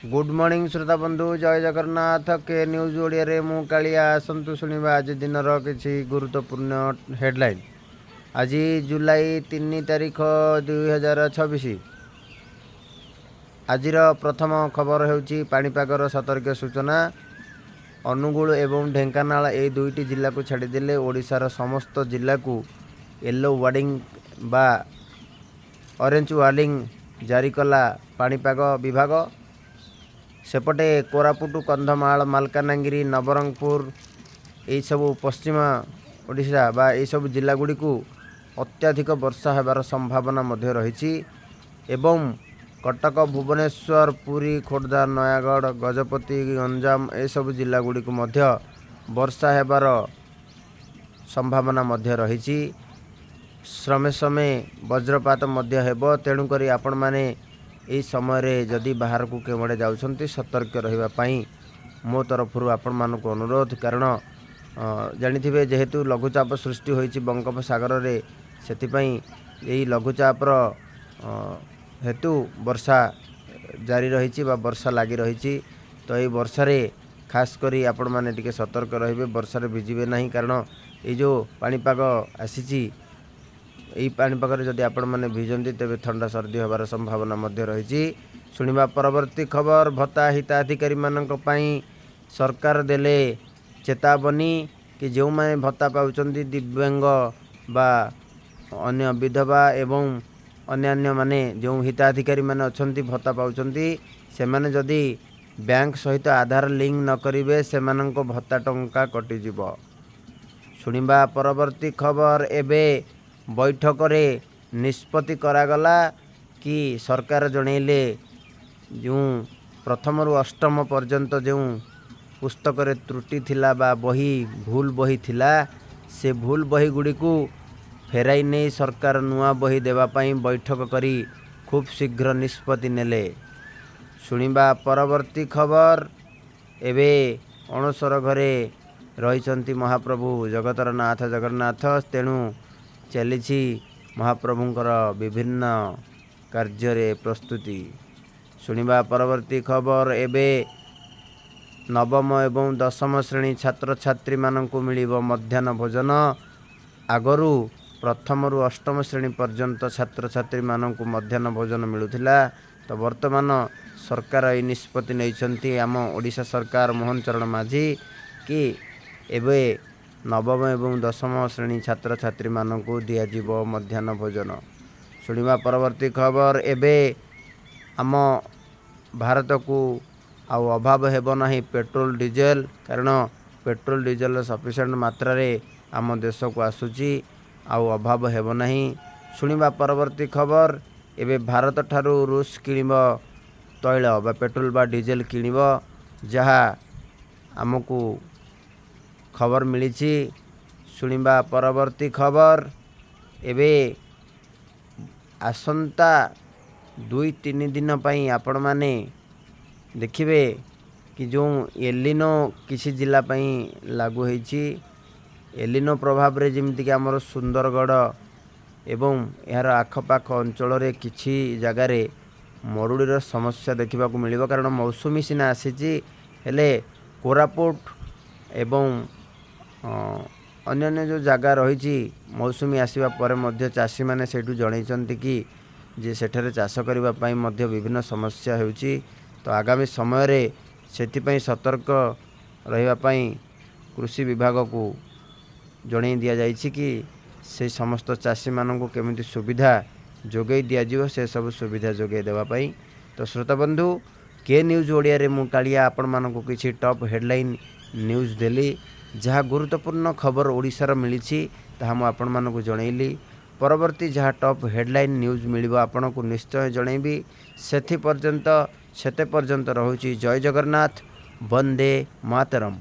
Good morning श्रोता बंधु जय जगन्नाथ के न्यूज ओडिया रे मु कालिया आसंतु शुणा आज दिन किसी गुरुत्वपूर्ण हेडलाइन। आज जुलाई 3 तारिख 2026। आज प्रथम खबर होउची पाणीपागर सतर्क सूचना। अनुगुल एवं ढेंकानाल ए दुईटी जिला को छाड़देले ओडिशार समस्त जिला को येलो वार्निंग बा ऑरेंज वार्निंग जारी कला पाणीपाग विभाग। सेपटे कोरापुट कंधमाल मालकानगिरी नवरंगपुर यही सब पश्चिम ओडिशा बा यही सब जिला गुड़ी को अत्याधिक वर्षा होबार संभावना मध्य रही एवं कटक भुवनेश्वर पुरी खोर्धा नयागढ़ गजपति गंजाम यह सब जिला गुड़ी को मध्य वर्षा होबार संभावना मध्य रही। समय समय वज्रपात मध्य हेबो तेणुक आपण माने यही समय रे जदि बाहर को केवड़े जाउछंती सतर्क रहिबा पई मो तरफ आपण मानक अनुरोध। कारण जानिथिबे जेहेतु लघुचाप सृष्टि होईची बंगोपसागर रे सेतिपई यही लघुचापर हेतु वर्षा जारी रही वर्षा लगी रही। तो ये वर्षा रे खास करी आपण माने टिके सतर्क रहिबे वर्षा रे भिजिबे नहीं। कारण ये जो पाणीपाग आसीची यही पाणीपाग जदि आपण मैंने भिजती तेरे ठंडा सर्दी होबार संभावना मध्य रही। शुणा परवर्ती खबर भत्ता हिताधिकारी मानक पई सरकार देले चेतावनी कि जो मैंने भत्ता पाउचंती दिव्यांग बा अन्य विधवा एवं अन्यान्य माने जो हिताधिकारी माने अछंती भत्ता पाउचंती से माने जदि बैंक सहित आधार लिंक न करिवे से मानक भत्ता टंका कटि जिवो। शुणा परवर्ती खबर एबे बैठक रे निष्पत्ति करागला कि सरकार जनइले जो प्रथम रु अष्टम पर्यंत जो पुस्तक रे त्रुटि थिला बा बही भूल बही थिला से भूल बही गुड़ी को फेराई नहीं सरकार नुआ बही देवा पाई बैठक करी खूब शीघ्र निष्पत्ति नेले। शुणिबा परवर्ती खबर एबे अणसर घरे रहिचंती महाप्रभु जगतर नाथ जगन्नाथ तेणु चली महाप्रभुंकर विभिन्न कार्य प्रस्तुति। शुणिबा परवर्ती खबर एबे नवम एवं दशम श्रेणी छात्र छात्री मानंकु मिलिबो मध्याह्न भोजन। आगरू प्रथम रु अष्टम श्रेणी पर्यंत छात्र छात्री मानंकु मध्याह्न भोजन मिलुथिला। तो वर्तमान सरकार ए निष्पत्ति नैछंती आम ओडिशा सरकार मोहन चरण माझी कि एबे नवम एवं दशम श्रेणी छात्र छात्री मानंकु दियाजिबो मध्याह्न भोजन। शुणिबा परवर्ती खबर एबे आम भारत को आउ अभाव हेबो नाही पेट्रोल डीजेल। कारण पेट्रोल डीजेल सफिशिएंट मात्रा रे आम देश को आसुची आउ अभाव हेबो नाही। शुणिबा परवर्ती खबर एबे भारत ठारू रूस किनिबो तैल बा पेट्रोल बा डीजेल किनिबो जहा आमको खबर मिली। शुणिबा परवर्ती खबर एबे आसंता 2-3 दिन पई आपण माने देखिबे कि जो एलिनो किसी जिला पई लागू होईची। एलिनो प्रभाव रे जेमति कि हमर सुंदरगढ़ एवं यार आखपाख अंचल रे किछि जगह रे मरुड़ीर समस्या देखा मिलिबो। कारण मौसुमी सिना आसीची हेले कोरापुट एवं अन्य जो जगह रही मौसुमी आसवा पर मध्य चाषी मैंने सेठू जनइचंती कि जे सेठरे चाष करबा पई मध्य विभिन्न समस्या होउची। तो आगामी समय रे सेतिपई सतर्क रहिबा पई कृषि विभाग को जणई दिया जाइछि कि से समस्त चाषी मानन को केमिति सुविधा जोगई दिया जिवो से सब सुविधा जोगई देबा पई। तो श्रोता बंधु के न्यूज ओडिया रे मु कालिया आपण मानन को किछि टॉप हेडलाइन न्यूज देली जहाँ गुरुत्वपूर्ण खबर ओडिशार मिली ताहा मु आपण मानकु जनइली। परवर्ती जहाँ टॉप हेडलाइन न्यूज मिलिबो आपण को निश्चय जनइबी। सेते पर्यंत रहुची जय जगन्नाथ वंदे मातरम।